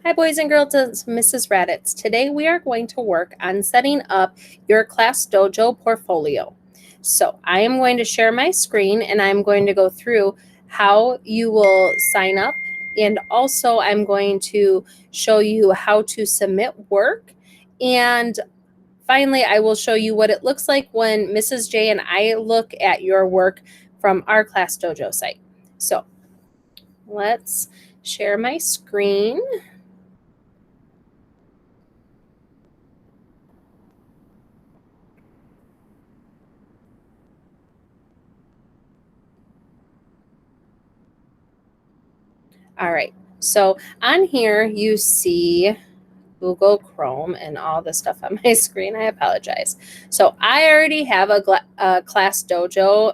Hi boys and girls, it's Mrs. Raditz. Today we are going to work on setting up your Class Dojo portfolio. So I am going to share my screen and I'm going to go through how you will sign up, and also I'm going to show you how to submit work, and finally I will show you what it looks like when Mrs. J and I look at your work from our Class Dojo site. So let's share my screen. All right, so on here you see Google Chrome and all the stuff on my screen. I apologize. So I already have a Class Dojo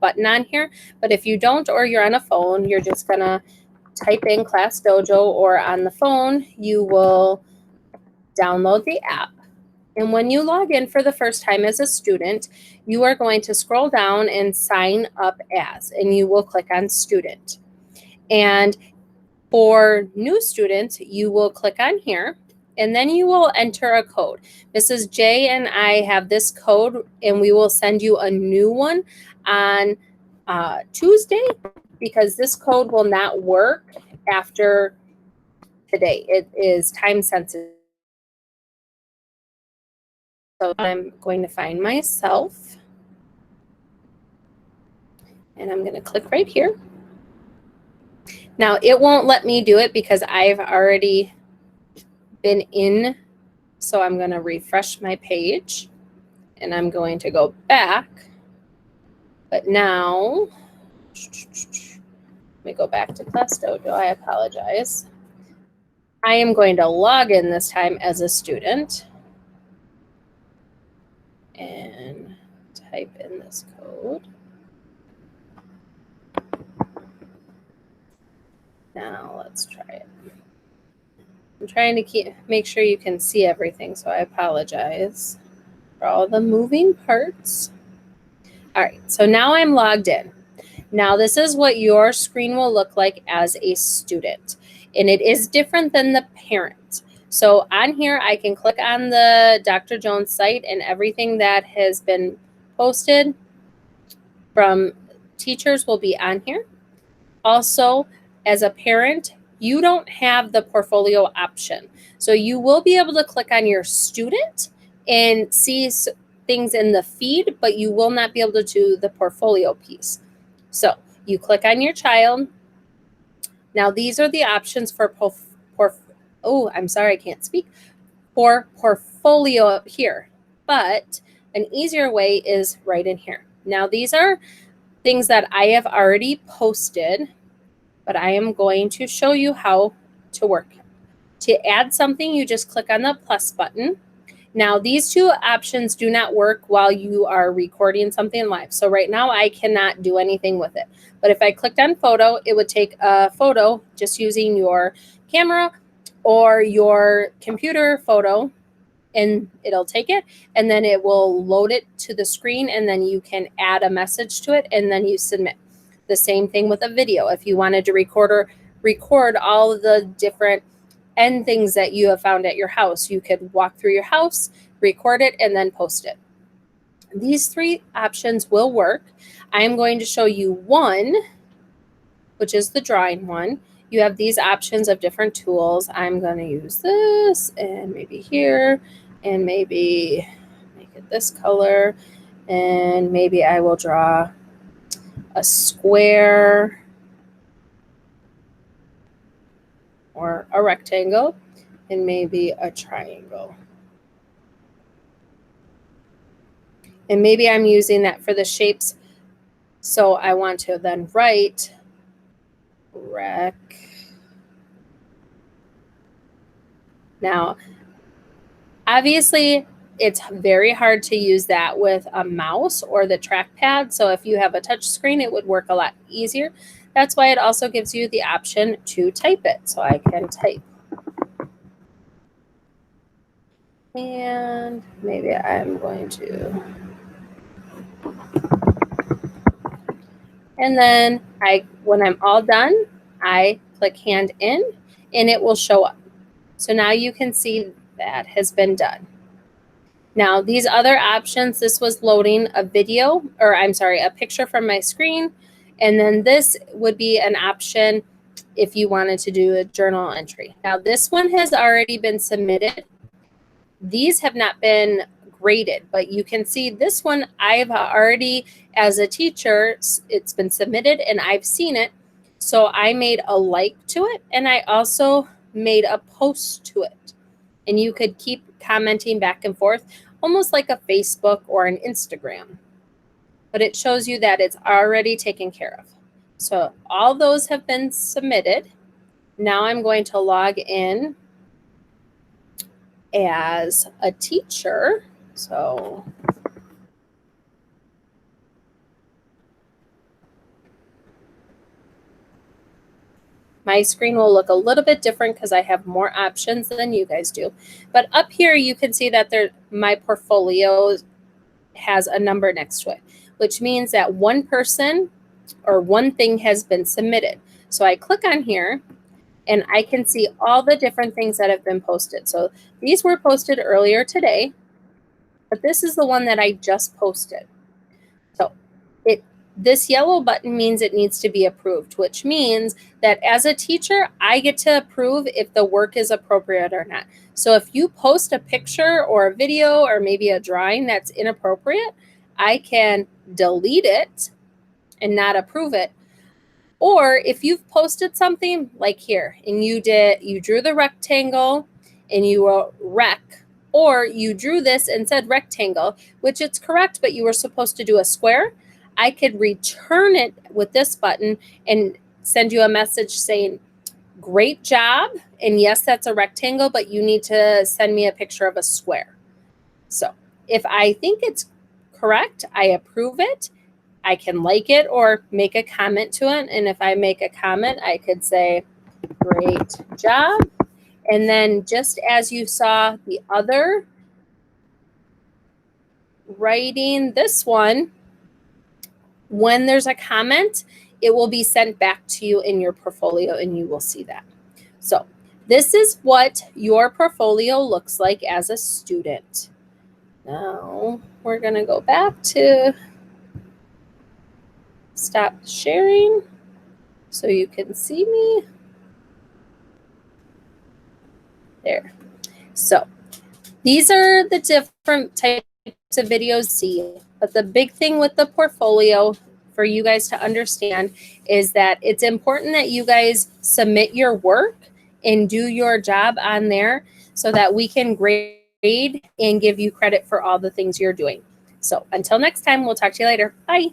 button on here, but if you don't or you're on a phone, you're just gonna type in Class Dojo, or on the phone, you will download the app. And when you log in for the first time as a student, you are going to scroll down and sign up as, and you will click on student. And for new students, you will click on here and then you will enter a code. Mrs. J and I have this code and we will send you a new one on Tuesday, because this code will not work after today. It is time sensitive. So I'm going to find myself and I'm going to click right here. Now it won't let me do it because I've already been in, so I'm going to refresh my page and I'm going to go back. But now, let me go back to Class Dojo. I apologize. I am going to log in this time as a student and type in this code. Now let's try it. I'm trying to make sure you can see everything, so I apologize for all the moving parts. All right, so now I'm logged in. Now this is what your screen will look like as a student, and it is different than the parent. So on here, I can click on the Dr. Jones site, and everything that has been posted from teachers will be on here. Also, as a parent, you don't have the portfolio option. So you will be able to click on your student and see things in the feed, but you will not be able to do the portfolio piece. So you click on your child. Now these are the options for for portfolio up here, but an easier way is right in here. Now these are things that I have already posted, but I am going to show you how to work. To add something, you just click on the plus button. Now, these two options do not work while you are recording something live. So right now I cannot do anything with it. But if I clicked on photo, it would take a photo just using your camera or your computer photo, and it'll take it, and then it will load it to the screen, and then you can add a message to it, and then you submit. The same thing with a video. If you wanted to record all of the different end things that you have found at your house, you could walk through your house, record it, and then post it. These three options will work. I am going to show you one, which is the drawing one. You have these options of different tools. I'm going to use this and maybe here, and maybe make it this color, and maybe I will draw a square or a rectangle, and maybe a triangle. And maybe I'm using that for the shapes. So I want to then write rec. Now, obviously, it's very hard to use that with a mouse or the trackpad. So if you have a touch screen, it would work a lot easier. That's why it also gives you the option to type it. So I can type. And maybe I'm going to. And then when I'm all done, I click hand in and it will show up. So now you can see that has been done. Now these other options, this was loading a video, or I'm sorry, a picture from my screen. And then this would be an option if you wanted to do a journal entry. Now this one has already been submitted. These have not been graded, but you can see this one I've already, as a teacher, it's been submitted and I've seen it. So I made a like to it and I also made a post to it. And you could keep commenting back and forth, almost like a Facebook or an Instagram. But it shows you that it's already taken care of. So all those have been submitted. Now I'm going to log in as a teacher. So my screen will look a little bit different because I have more options than you guys do. But up here, you can see that my portfolio has a number next to it, which means that one person or one thing has been submitted. So I click on here and I can see all the different things that have been posted. So these were posted earlier today, but this is the one that I just posted. So this yellow button means it needs to be approved, which means that as a teacher, I get to approve if the work is appropriate or not. So if you post a picture or a video or maybe a drawing that's inappropriate, I can delete it and not approve it. Or if you've posted something like here and you drew the rectangle and you wrote rec, or you drew this and said rectangle, which it's correct, but you were supposed to do a square, I could return it with this button and send you a message saying, great job. And yes, that's a rectangle, but you need to send me a picture of a square. So if I think it's correct, I approve it. I can like it or make a comment to it. And if I make a comment, I could say, great job. And then just as you saw the other writing, this one, when there's a comment, it will be sent back to you in your portfolio and you will see that. So this is what your portfolio looks like as a student. Now we're going to go back to stop sharing so you can see me. There. So these are the different types of videos see, but the big thing with the portfolio for you guys to understand is that it's important that you guys submit your work and do your job on there so that we can grade and give you credit for all the things you're doing. So until next time, we'll talk to you later. Bye.